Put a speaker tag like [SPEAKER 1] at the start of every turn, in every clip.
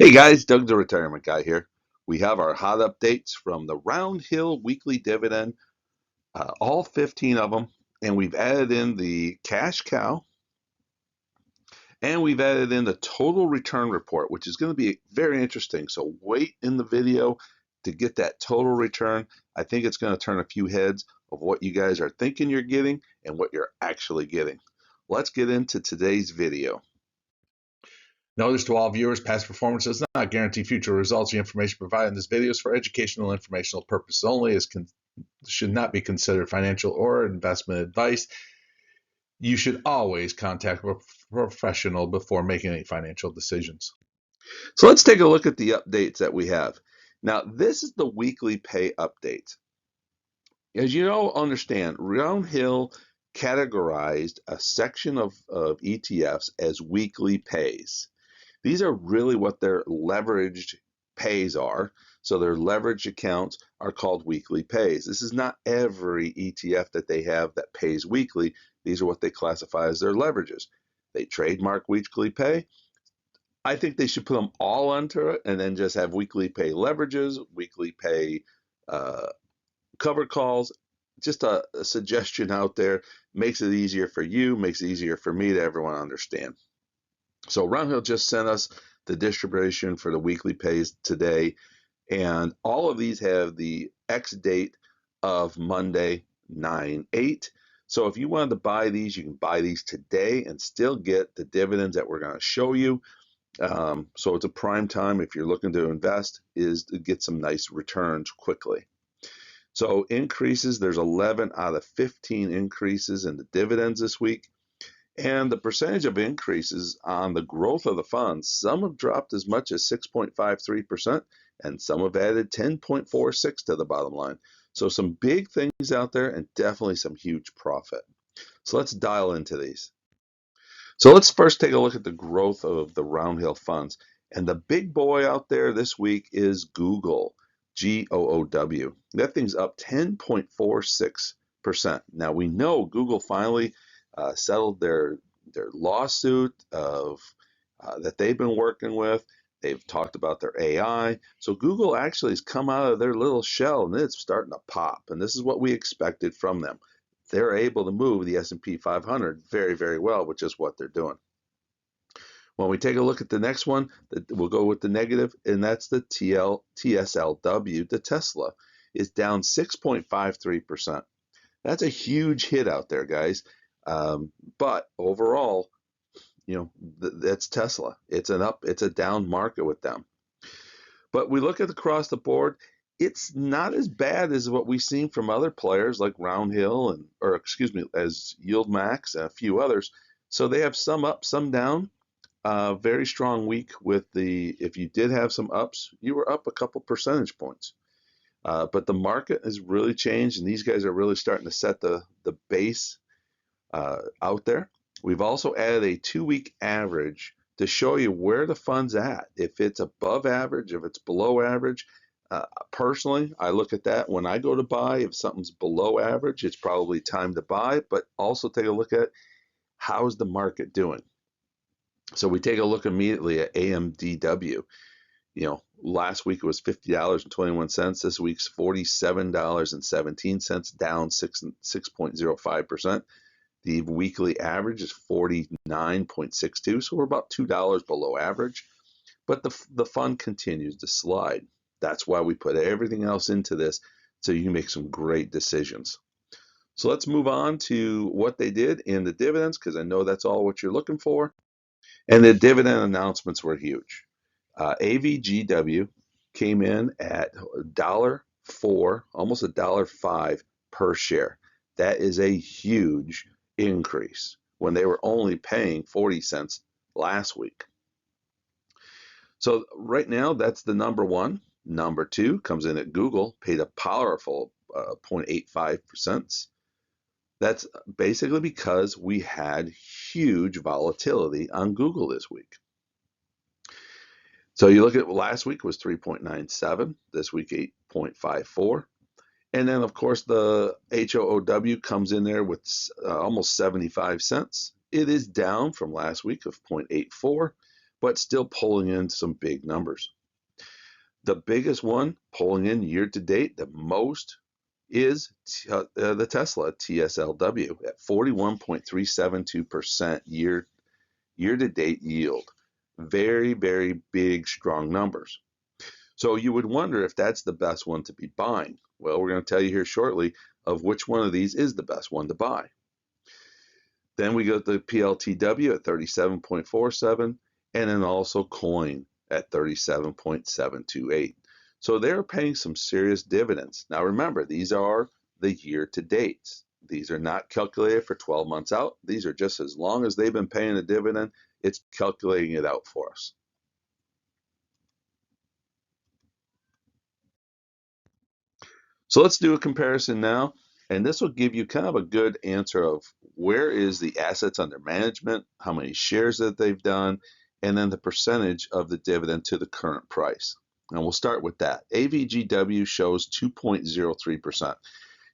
[SPEAKER 1] Hey guys, Doug the Retirement Guy here. We have our hot updates from the Roundhill Weekly Dividend, all 15 of them, and we've added in the cash cow and we've added in the total return report, which is going to be very interesting. So wait in the video to get that total return. I think it's going to turn a few heads of what you guys are thinking you're getting and what you're actually getting. Let's get into today's video. Notice to all viewers, past performance does not guarantee future results. The information provided in this video is for educational and informational purposes only. Should not be considered financial or investment advice. You should always contact a professional before making any financial decisions. So let's take a look at the updates that we have. Now, this is the weekly pay update. As you know, understand, Roundhill categorized a section of ETFs as weekly pays. These are really what their leveraged pays are. So their leveraged accounts are called weekly pays. This is not every ETF that they have that pays weekly. These are what they classify as their leverages. They trademark weekly pay. I think they should put them all onto it and then just have weekly pay leverages, weekly pay cover calls. Just a suggestion out there. Makes it easier for you, makes it easier for me to everyone understand. So Roundhill just sent us the distribution for the weekly pays today, and all of these have the X date of Monday 9/8. So if you wanted to buy these, you can buy these today and still get the dividends that we're going to show you. So it's a prime time if you're looking to invest, is to get some nice returns quickly. So increases, there's 11 out of 15 increases in the dividends this week. And the percentage of increases on the growth of the funds, some have dropped as much as 6.53%, and some have added 10.46 to the bottom line. So some big things out there and definitely some huge profit. So let's dial into these. So let's first take a look at the growth of the Roundhill funds. And the big boy out there this week is Google, Goow. That thing's up 10.46%. Now we know Google finally settled their lawsuit of that they've been working with. They've talked about their AI. So Google actually has come out of their little shell and it's starting to pop. And this is what we expected from them. They're able to move the S&P 500 very, very well, which is what they're doing. When we take a look at the next one, we'll go with the negative, and that's the TSLW, the Tesla, is down 6.53%. That's a huge hit out there, guys. But overall, you know, that's Tesla. It's a down market with them. But we look at across the board, it's not as bad as what we've seen from other players like Roundhill as YieldMax and a few others. So they have some up, some down. Very strong week with if you did have some ups, you were up a couple percentage points. But the market has really changed, and these guys are really starting to set the base out there. We've also added a 2-week average to show you where the fund's at. If it's above average, if it's below average. Personally, I look at that when I go to buy. If something's below average, it's probably time to buy, but also take a look at how's the market doing. So we take a look immediately at AMDW. You know, last week it was $50.21. This week's $47.17, down 6.05%. The weekly average is 49.62, so we're about $2 below average. But the fund continues to slide. That's why we put everything else into this, so you can make some great decisions. So let's move on to what they did in the dividends, because I know that's all what you're looking for. And the dividend announcements were huge. AVGW came in at $1.04, almost $1.05 per share. That is a huge increase when they were only paying 40 cents last week. So right now, that's the number one. Number two comes in at Google, paid a powerful 0.85%. That's basically because we had huge volatility on Google this week. So you look at last week was 3.97, this week 8.54. And then, of course, the HOOW comes in there with almost 75 cents. It is down from last week of 0.84, but still pulling in some big numbers. The biggest one pulling in year to date, the most, is the Tesla TSLW at 41.372% year to date yield. Very, very big, strong numbers. So you would wonder if that's the best one to be buying. Well, we're going to tell you here shortly of which one of these is the best one to buy. Then we go to the PLTW at 37.47, and then also coin at 37.728. So they're paying some serious dividends. Now remember, these are the year to dates. These are not calculated for 12 months out. These are just as long as they've been paying a dividend, it's calculating it out for us. So let's do a comparison now, and this will give you kind of a good answer of where is the assets under management, how many shares that they've done, and then the percentage of the dividend to the current price. And we'll start with that. AVGW shows 2.03%.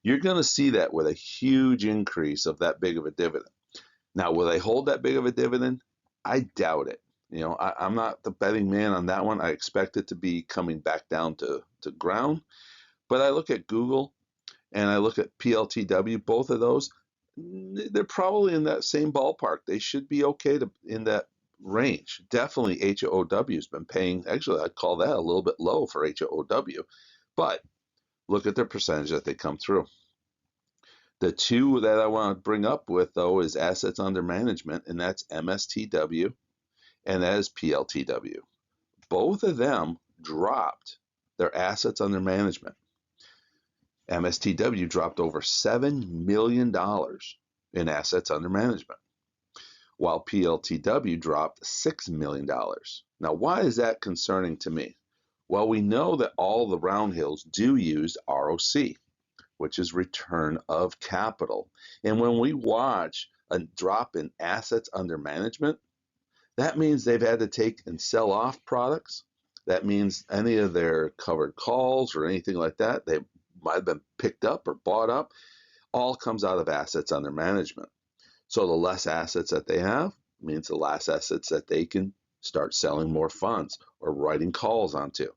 [SPEAKER 1] You're going to see that with a huge increase of that big of a dividend. Now, will they hold that big of a dividend? I doubt it. You know, I'm not the betting man on that one. I expect it to be coming back down to ground. But I look at Google and I look at PLTW, both of those, they're probably in that same ballpark. They should be okay in that range. Definitely HOW has been paying, actually, I'd call that a little bit low for HOW. But look at their percentage that they come through. The two that I want to bring up with, though, is assets under management, and that's MSTW, and that is PLTW. Both of them dropped their assets under management. MSTW dropped over $7 million in assets under management, while PLTW dropped $6 million. Now, why is that concerning to me? Well, we know that all the Roundhills do use ROC, which is return of capital. And when we watch a drop in assets under management, that means they've had to take and sell off products. That means any of their covered calls or anything like that, they might have been picked up or bought up, all comes out of assets under management. So the less assets that they have means the less assets that they can start selling more funds or writing calls onto.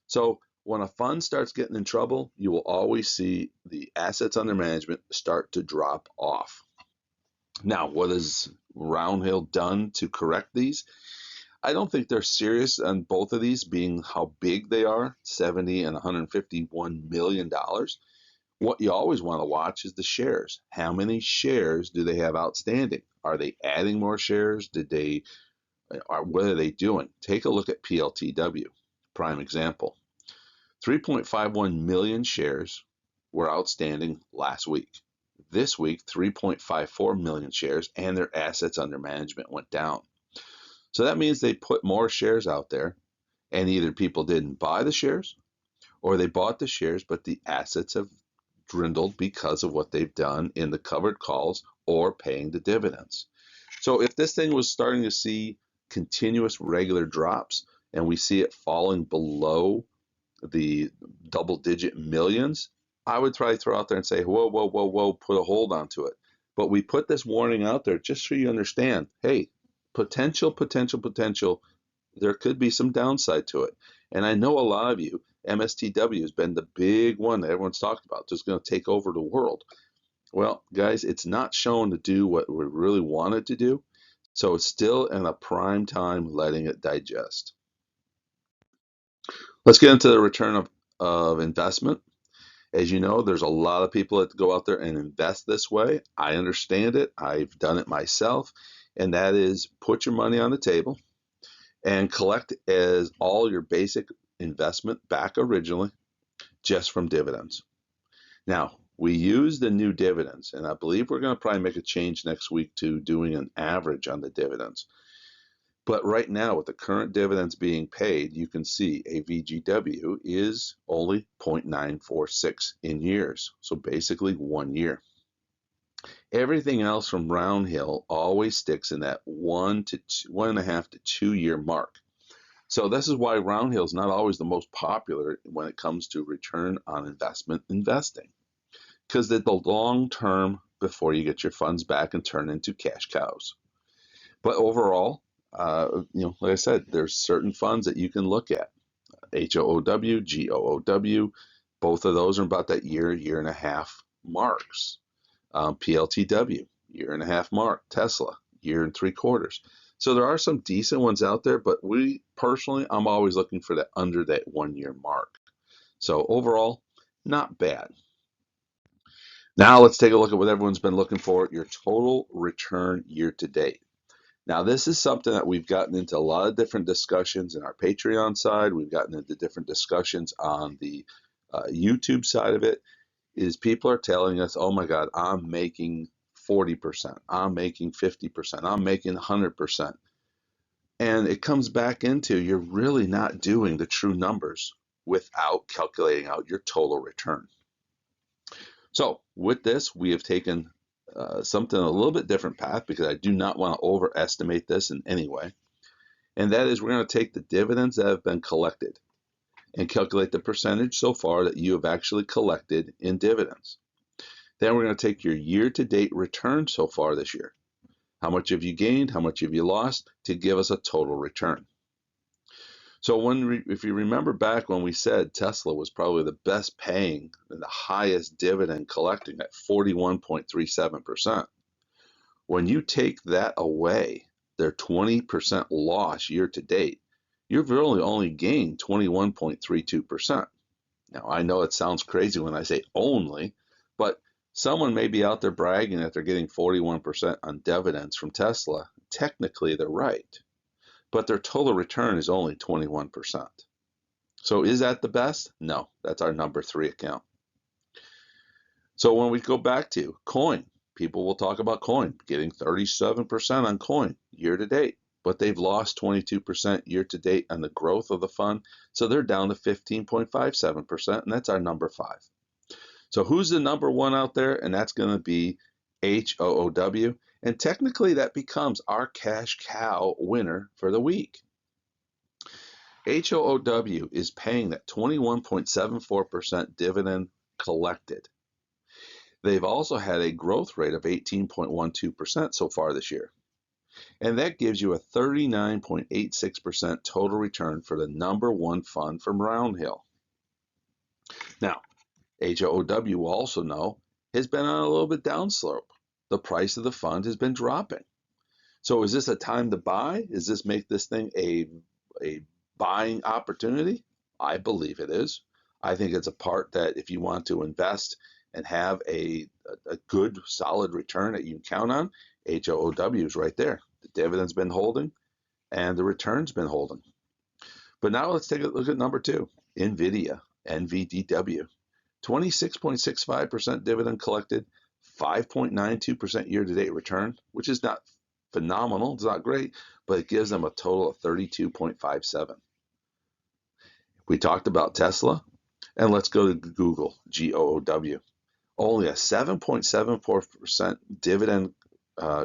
[SPEAKER 1] So when a fund starts getting in trouble, you will always see the assets under management start to drop off. Now, what has Roundhill done to correct these? I don't think they're serious on both of these, being how big they are, $70 and $151 million. What you always want to watch is the shares. How many shares do they have outstanding? Are they adding more shares? What are they doing? Take a look at PLTW, prime example. 3.51 million shares were outstanding last week. This week, 3.54 million shares, and their assets under management went down. So that means they put more shares out there, and either people didn't buy the shares or they bought the shares, but the assets have dwindled because of what they've done in the covered calls or paying the dividends. So if this thing was starting to see continuous regular drops and we see it falling below the double-digit millions, I would probably throw out there and say, whoa, whoa, whoa, whoa, put a hold onto it. But we put this warning out there just so you understand, hey, potential, there could be some downside to it. And I know a lot of you, MSTW has been the big one that everyone's talked about, just going to take over the world. Well, guys, it's not shown to do what we really want it to do. So it's still in a prime time letting it digest. Let's get into the return of investment. As you know, there's a lot of people that go out there and invest this way. I understand it. I've done it myself. And that is put your money on the table and collect as all your basic investment back originally just from dividends. Now, we use the new dividends, and I believe we're going to probably make a change next week to doing an average on the dividends. But right now, with the current dividends being paid, you can see a VGW is only 0.946 in years. So basically 1 year. Everything else from Roundhill always sticks in that 1.5 to 2 year mark. So this is why Roundhill is not always the most popular when it comes to return on investment investing. Because the long term before you get your funds back and turn into cash cows. But overall, Like I said, there's certain funds that you can look at. HOOW, GOOW, both of those are about that year and a half marks. PLTW, year and a half mark. Tesla, year and 3/4. So there are some decent ones out there, but I'm always looking for that under that 1 year mark. So overall, not bad. Now let's take a look at what everyone's been looking for, your total return year to date. Now, this is something that we've gotten into a lot of different discussions in our Patreon side. We've gotten into different discussions on the YouTube side of it. Is people are telling us, oh my God, I'm making 40%, I'm making 50%, I'm making 100%. And it comes back into you're really not doing the true numbers without calculating out your total return. So with this, we have taken something a little bit different path because I do not want to overestimate this in any way. And that is we're going to take the dividends that have been collected and calculate the percentage so far that you have actually collected in dividends. Then we're going to take your year-to-date return so far this year. How much have you gained? How much have you lost to give us a total return? So if you remember back when we said Tesla was probably the best paying and the highest dividend collecting at 41.37%, when you take that away, their 20% loss year to date, you've really only gained 21.32%. Now, I know it sounds crazy when I say only, but someone may be out there bragging that they're getting 41% on dividends from Tesla. Technically, they're right, but their total return is only 21%. So is that the best? No, that's our number 3 account. So when we go back to coin, people will talk about coin getting 37% on coin year to date, but they've lost 22% year to date on the growth of the fund. So they're down to 15.57%, and that's our number 5. So who's the number 1 out there? And that's going to be HOOW. And technically that becomes our cash cow winner for the week. HOOW is paying that 21.74% dividend collected. They've also had a growth rate of 18.12% so far this year. And that gives you a 39.86% total return for the number 1 fund from Roundhill. Now, HOOW will also know has been on a little bit downslope. The price of the fund has been dropping. So is this a time to buy? Does this make this thing a buying opportunity? I believe it is. I think it's a part that if you want to invest and have a good solid return that you can count on, HOOW is right there. The dividend's been holding and the return's been holding. But now let's take a look at number 2, NVIDIA, NVDW. 26.65% dividend collected, 5.92% year-to-date return, which is not phenomenal, it's not great, but it gives them a total of 32.57. We talked about Tesla, and let's go to Google, GOOW. Only a 7.74% dividend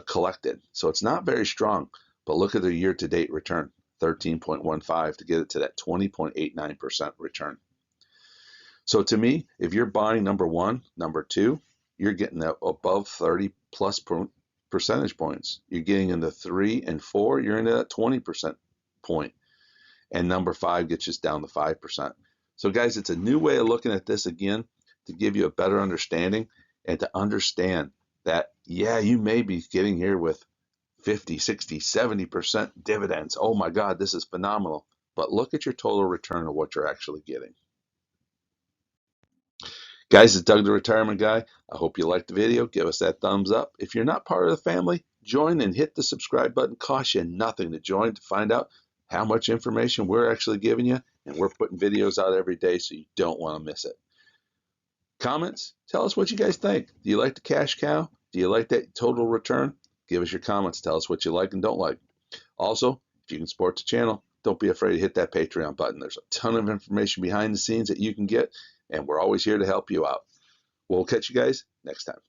[SPEAKER 1] collected, so it's not very strong, but look at their year-to-date return, 13.15 to get it to that 20.89% return. So to me, if you're buying number 1, number 2, you're getting above 30 plus percentage points. You're getting into 3 and 4, you're into that 20% point. And number 5 gets us down to 5%. So guys, it's a new way of looking at this again to give you a better understanding and to understand that, yeah, you may be getting here with 50, 60, 70% dividends. Oh my God, this is phenomenal. But look at your total return of what you're actually getting. Guys, it's Doug the Retirement Guy. I hope you liked the video. Give us that thumbs up. If you're not part of the family, join and hit the subscribe button. Costs you nothing to join to find out how much information we're actually giving you. And we're putting videos out every day, so you don't want to miss it. Comments? Tell us what you guys think. Do you like the cash cow? Do you like that total return? Give us your comments. Tell us what you like and don't like. Also, if you can support the channel, don't be afraid to hit that Patreon button. There's a ton of information behind the scenes that you can get, and we're always here to help you out. We'll catch you guys next time.